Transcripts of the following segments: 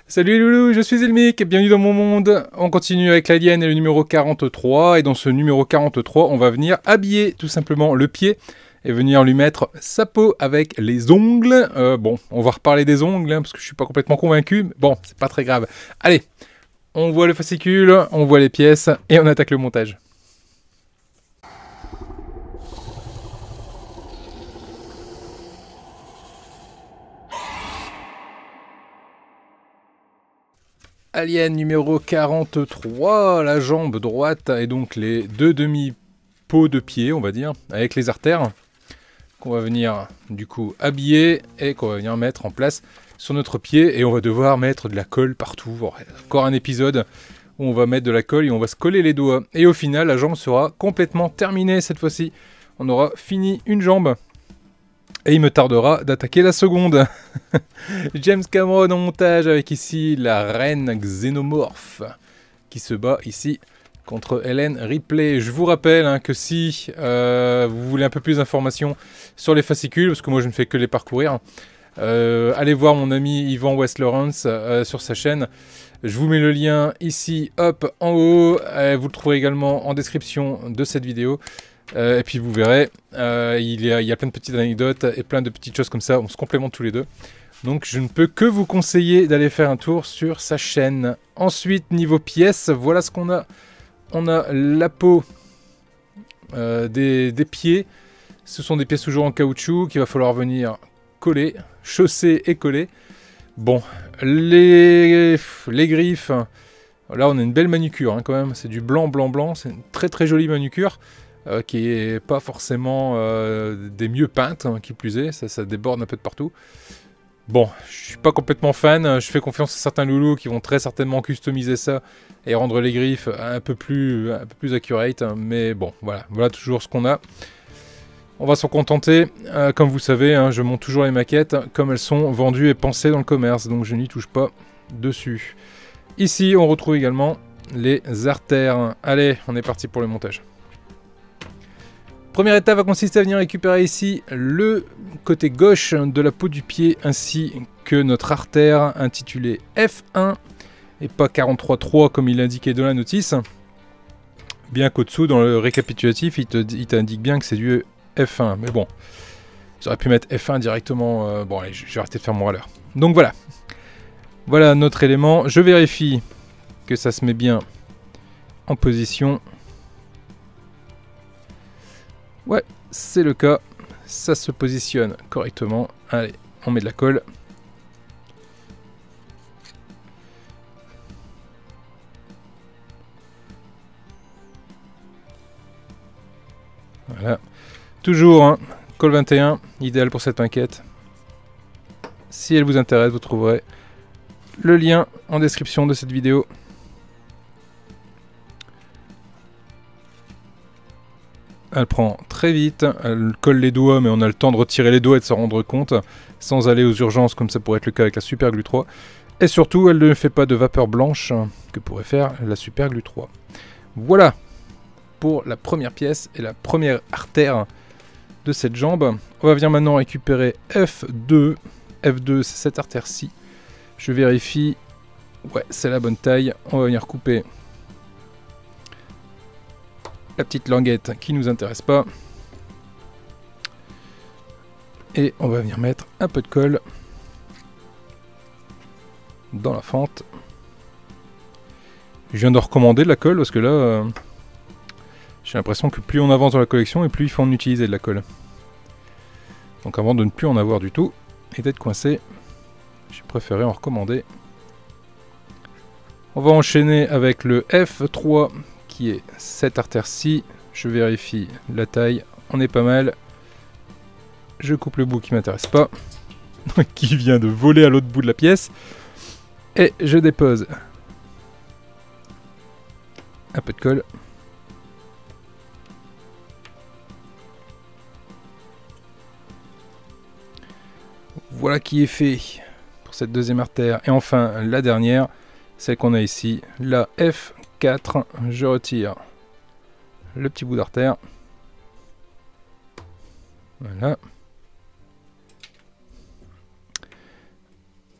Salut Loulou, je suis Elmic, bienvenue dans mon monde. On continue avec l'alien et le numéro 43. Et dans ce numéro 43, on va venir habiller tout simplement le pied et venir lui mettre sa peau avec les ongles. Bon, on va reparler des ongles parce que je suis pas complètement convaincu. Mais bon, c'est pas très grave. Allez, on voit le fascicule, on voit les pièces et on attaque le montage. Alien numéro 43, la jambe droite et donc les deux demi-peaux de pied, on va dire, avec les artères, qu'on va venir du coup habiller et qu'on va venir mettre en place sur notre pied. Et on va devoir mettre de la colle partout. Bon, encore un épisode où on va mettre de la colle et on va se coller les doigts. Et au final, la jambe sera complètement terminée cette fois-ci. On aura fini une jambe. Et il me tardera d'attaquer la seconde. James Cameron en montage avec ici la reine xénomorphe qui se bat ici contre Ellen Ripley. Je vous rappelle que si vous voulez un peu plus d'informations sur les fascicules, parce que moi je ne fais que les parcourir, allez voir mon ami Yvan West Lawrence sur sa chaîne. Je vous mets le lien ici, hop, en haut. Vous le trouverez également en description de cette vidéo. Et puis vous verrez, il y a plein de petites anecdotes et plein de petites choses comme ça, on se complémente tous les deux. Donc je ne peux que vous conseiller d'aller faire un tour sur sa chaîne. Ensuite, niveau pièces, voilà ce qu'on a. On a la peau des pieds. Ce sont des pièces toujours en caoutchouc qu'il va falloir venir coller, chausser et coller. Bon, les griffes, là on a une belle manucure quand même, c'est du blanc, blanc, blanc, c'est une très très jolie manucure. Qui est pas forcément des mieux peintes, qui plus est, ça déborde un peu de partout. Bon, je suis pas complètement fan, je fais confiance à certains loulous qui vont très certainement customiser ça et rendre les griffes un peu plus accurate, mais bon, voilà toujours ce qu'on a. On va s'en contenter, comme vous savez, je monte toujours les maquettes comme elles sont vendues et pensées dans le commerce, donc je n'y touche pas dessus. Ici, on retrouve également les artères. Allez, on est parti pour le montage. Première étape va consister à venir récupérer ici le côté gauche de la peau du pied ainsi que notre artère intitulée F1 et pas 43.3 comme il indiquait dans la notice. Bien qu'au-dessous dans le récapitulatif il t'indique bien que c'est du F1 mais bon, j'aurais pu mettre F1 directement, bon allez je vais arrêter de faire mon râleur. Donc voilà notre élément, je vérifie que ça se met bien en position. Ouais, c'est le cas. Ça se positionne correctement. Allez, on met de la colle. Voilà. Toujours, colle 21, idéal pour cette maquette. Si elle vous intéresse, vous trouverez le lien en description de cette vidéo. Elle prend très vite, elle colle les doigts, mais on a le temps de retirer les doigts et de s'en rendre compte, sans aller aux urgences comme ça pourrait être le cas avec la Super Glue 3. Et surtout, elle ne fait pas de vapeur blanche que pourrait faire la Super Glue 3. Voilà pour la première pièce et la première artère de cette jambe. On va venir maintenant récupérer F2. F2, c'est cette artère-ci. Je vérifie. Ouais, c'est la bonne taille. On va venir couper la petite languette qui nous intéresse pas. Et on va venir mettre un peu de colle dans la fente. Je viens de recommander de la colle parce que là, j'ai l'impression que plus on avance dans la collection et plus il faut en utiliser de la colle. Donc avant de ne plus en avoir du tout et d'être coincé, j'ai préféré en recommander. On va enchaîner avec le F3 qui est cette artère-ci. Je vérifie la taille, on est pas mal. Je coupe le bout qui m'intéresse pas, qui vient de voler à l'autre bout de la pièce. Et je dépose un peu de colle. Voilà qui est fait pour cette deuxième artère. Et enfin, la dernière, celle qu'on a ici, la F4. Je retire le petit bout d'artère. Voilà.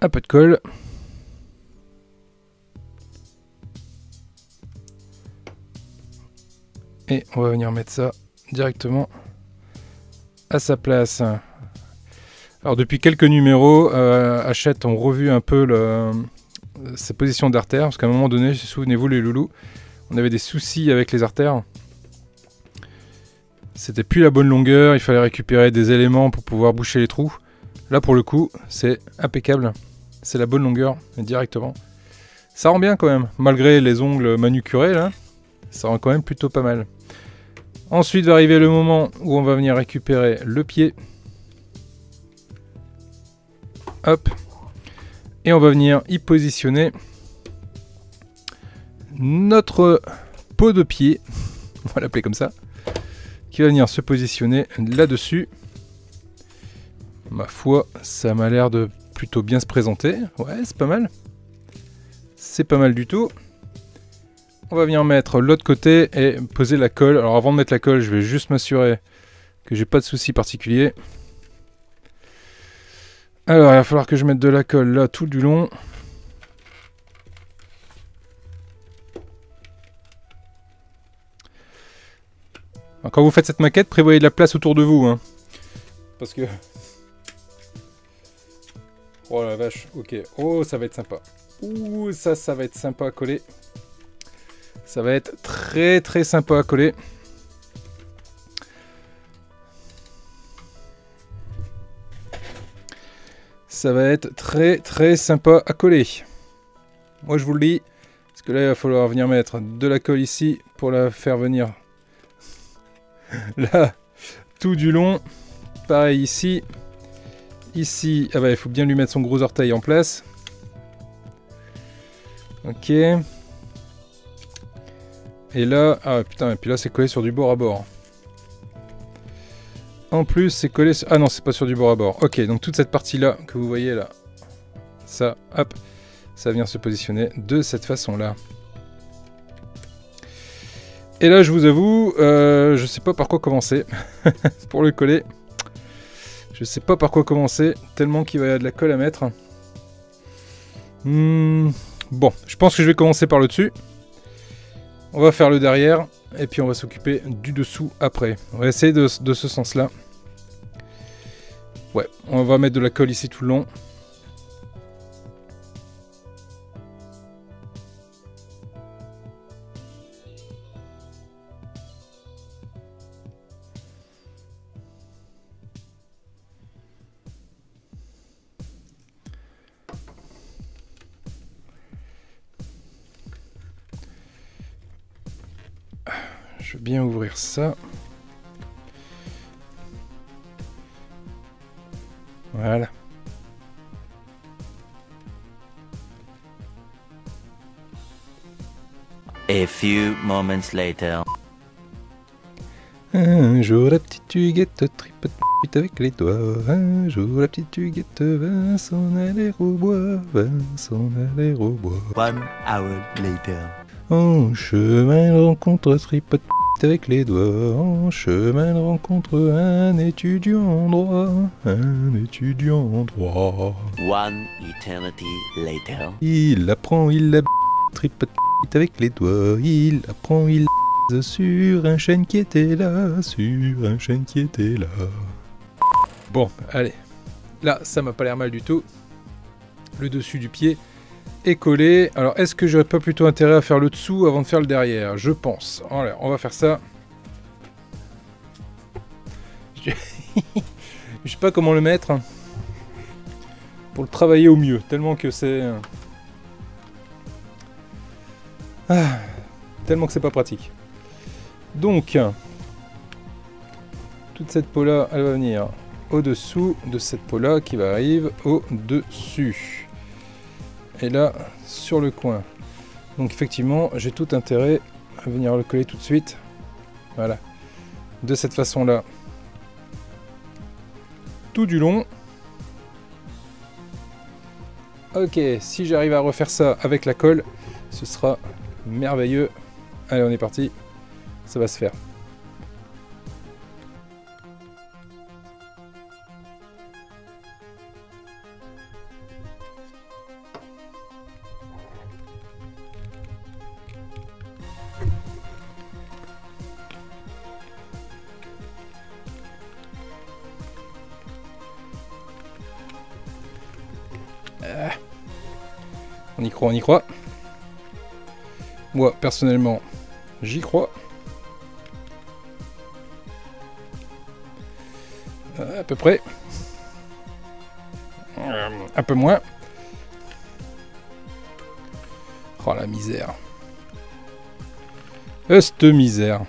Un peu de colle. Et on va venir mettre ça directement à sa place. Alors depuis quelques numéros, Hachette ont revu un peu ses positions d'artère, parce qu'à un moment donné, souvenez-vous les loulous, on avait des soucis avec les artères. C'était plus la bonne longueur, il fallait récupérer des éléments pour pouvoir boucher les trous. Là pour le coup, c'est impeccable, c'est la bonne longueur directement. Ça rend bien quand même, malgré les ongles manucurés là, ça rend quand même plutôt pas mal. Ensuite va arriver le moment où on va venir récupérer le pied. Hop. Et on va venir y positionner notre pot de pied, on va l'appeler comme ça, qui va venir se positionner là-dessus. Ma foi, ça m'a l'air de plutôt bien se présenter. Ouais, c'est pas mal. C'est pas mal du tout. On va venir mettre l'autre côté et poser la colle. Alors avant de mettre la colle, je vais juste m'assurer que j'ai pas de soucis particuliers. Alors il va falloir que je mette de la colle là tout du long. Alors, quand vous faites cette maquette, prévoyez de la place autour de vous. Hein. Parce que... Oh la vache, ok. Oh, ça va être sympa. Ouh, ça va être sympa à coller. Ça va être très très sympa à coller. Ça va être très très sympa à coller. Moi je vous le dis. Parce que là il va falloir venir mettre de la colle ici pour la faire venir là tout du long. Pareil ici. Ici, ah bah il faut bien lui mettre son gros orteil en place. Ok. Et là, ah putain, et puis là c'est collé sur du bord à bord. En plus c'est collé sur... Ah non, c'est pas sur du bord à bord. Ok, donc toute cette partie là que vous voyez là, ça, hop, ça vient se positionner de cette façon là. Et là je vous avoue, je sais pas par quoi commencer pour le coller. Je sais pas par quoi commencer, tellement qu'il va y avoir de la colle à mettre. Bon, je pense que je vais commencer par le dessus. On va faire le derrière, et puis on va s'occuper du dessous après. On va essayer de ce sens-là. Ouais, on va mettre de la colle ici tout le long. Je vais bien ouvrir ça. Voilà. A few moments later. Un jour la petite Huguette tripote avec les doigts. Un jour la petite Huguette va s'en aller au bois. Va s'en aller au bois. 1 hour later. En chemin elle rencontre tripote avec les doigts. En chemin elle rencontre un étudiant en droit. Un étudiant en droit. 1 eternity later. Il apprend, il la tripote avec les doigts. Il apprend, il sur un chêne qui était là. Sur un chêne qui était là. Bon, allez. Là, ça m'a pas l'air mal du tout. Le dessus du pied est collé. Alors, est-ce que j'aurais pas plutôt intérêt à faire le dessous avant de faire le derrière? Je pense. Alors, on va faire ça. Je sais pas comment le mettre. Pour le travailler au mieux. Tellement que c'est... tellement que c'est pas pratique. Donc, toute cette peau-là, elle va venir au-dessous de cette peau-là qui va arriver au-dessus. Et là, sur le coin. Donc effectivement, j'ai tout intérêt à venir le coller tout de suite. Voilà. De cette façon-là. Tout du long. Ok, si j'arrive à refaire ça avec la colle, ce sera merveilleux. Allez, on est parti. Ça va se faire. On y croit, on y croit. Moi, personnellement, j'y crois. À peu près. Un peu moins. Oh la misère. Cette misère.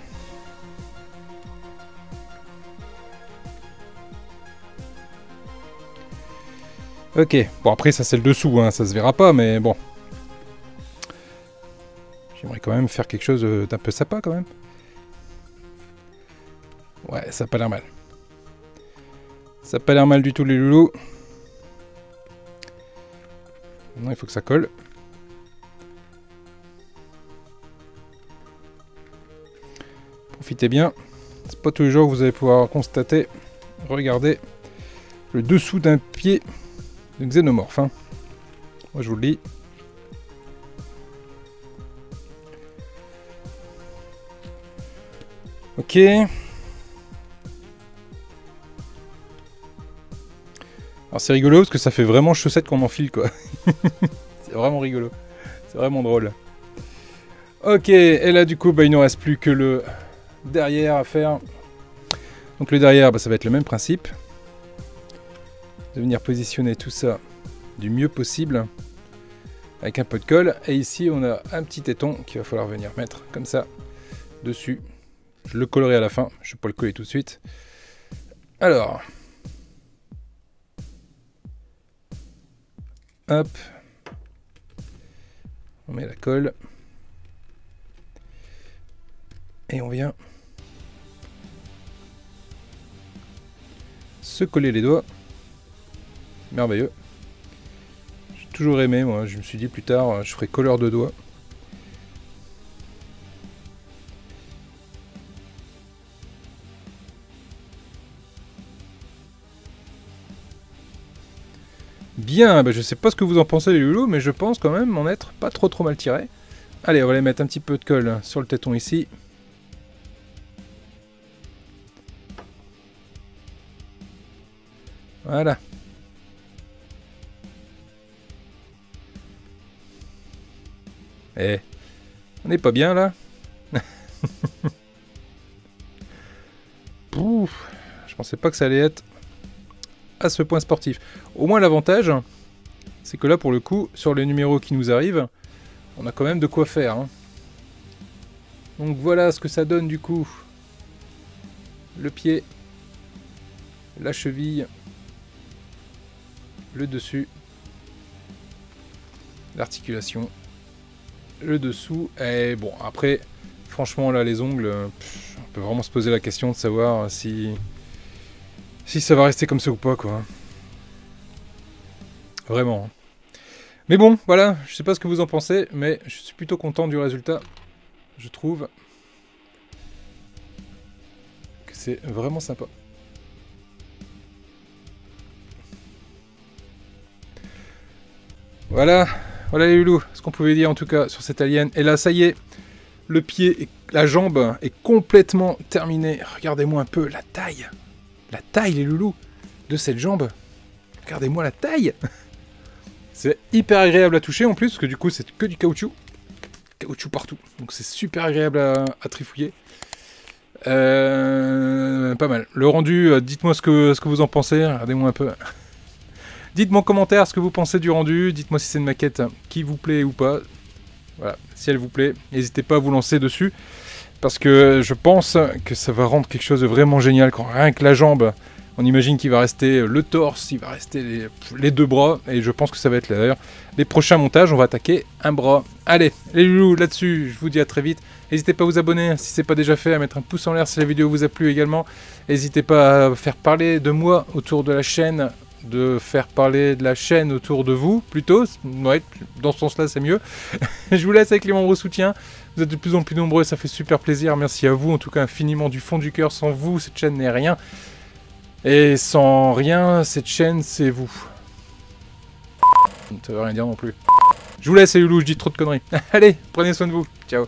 Ok, bon après ça c'est le dessous, hein, ça se verra pas, mais bon. J'aimerais quand même faire quelque chose d'un peu sympa quand même. Ouais, ça a pas l'air mal. Ça a pas l'air mal du tout les loulous. Non, il faut que ça colle. Profitez bien. C'est pas tous les jours que vous allez pouvoir constater, regardez, le dessous d'un pied de xénomorphe. Hein. Moi je vous le dis. Ok. Alors c'est rigolo parce que ça fait vraiment chaussette qu'on enfile quoi. C'est vraiment rigolo. C'est vraiment drôle. Ok, et là du coup bah, il ne reste plus que le derrière à faire. Donc le derrière bah, ça va être le même principe. De venir positionner tout ça du mieux possible. Avec un peu de colle. Et ici on a un petit téton qu'il va falloir venir mettre comme ça dessus. Je le collerai à la fin, je ne vais pas le coller tout de suite. Alors. Hop. On met la colle. Et on vient se coller les doigts. Merveilleux. J'ai toujours aimé, moi. Je me suis dit plus tard, je ferai colleur de doigts. Bien, bah je sais pas ce que vous en pensez les loulous, mais je pense quand même m'en être pas trop mal tiré. Allez, on va aller mettre un petit peu de colle sur le téton ici. Voilà. Eh, on n'est pas bien là. Pouf, je pensais pas que ça allait être à ce point sportif. Au moins l'avantage, c'est que là pour le coup, sur les numéros qui nous arrivent, on a quand même de quoi faire. Hein. Donc voilà ce que ça donne du coup. Le pied, la cheville, le dessus, l'articulation, le dessous. Et bon après, franchement là les ongles, on peut vraiment se poser la question de savoir si ça va rester comme ça ou pas quoi. Vraiment. Mais bon, voilà, je sais pas ce que vous en pensez, mais je suis plutôt content du résultat. Je trouve que c'est vraiment sympa. Voilà, voilà les loulous, ce qu'on pouvait dire en tout cas sur cette alien. Et là, ça y est, le pied et la jambe est complètement terminé. Regardez-moi un peu la taille les loulous de cette jambe. Regardez-moi la taille. C'est hyper agréable à toucher en plus, parce que du coup c'est que du caoutchouc. Caoutchouc partout, donc c'est super agréable à trifouiller. Pas mal. Le rendu, dites-moi ce que vous en pensez, regardez-moi un peu. Dites-moi en commentaire ce que vous pensez du rendu, dites-moi si c'est une maquette qui vous plaît ou pas. Voilà, si elle vous plaît, n'hésitez pas à vous lancer dessus. Parce que je pense que ça va rendre quelque chose de vraiment génial quand rien que la jambe... On imagine qu'il va rester le torse, il va rester les deux bras, et je pense que ça va être là. D'ailleurs, les prochains montages, on va attaquer un bras. Allez, les loulous, là-dessus, je vous dis à très vite. N'hésitez pas à vous abonner si ce n'est pas déjà fait, à mettre un pouce en l'air si la vidéo vous a plu également. N'hésitez pas à faire parler de moi autour de la chaîne, de faire parler de la chaîne autour de vous, plutôt. Ouais, dans ce sens-là, c'est mieux. Je vous laisse avec les membres soutien. Vous êtes de plus en plus nombreux, ça fait super plaisir. Merci à vous, en tout cas infiniment du fond du cœur. Sans vous, cette chaîne n'est rien. Et sans rien, cette chaîne, c'est vous. Ça veut rien dire non plus. Je vous laisse les loulous, je dis trop de conneries. Allez, prenez soin de vous. Ciao.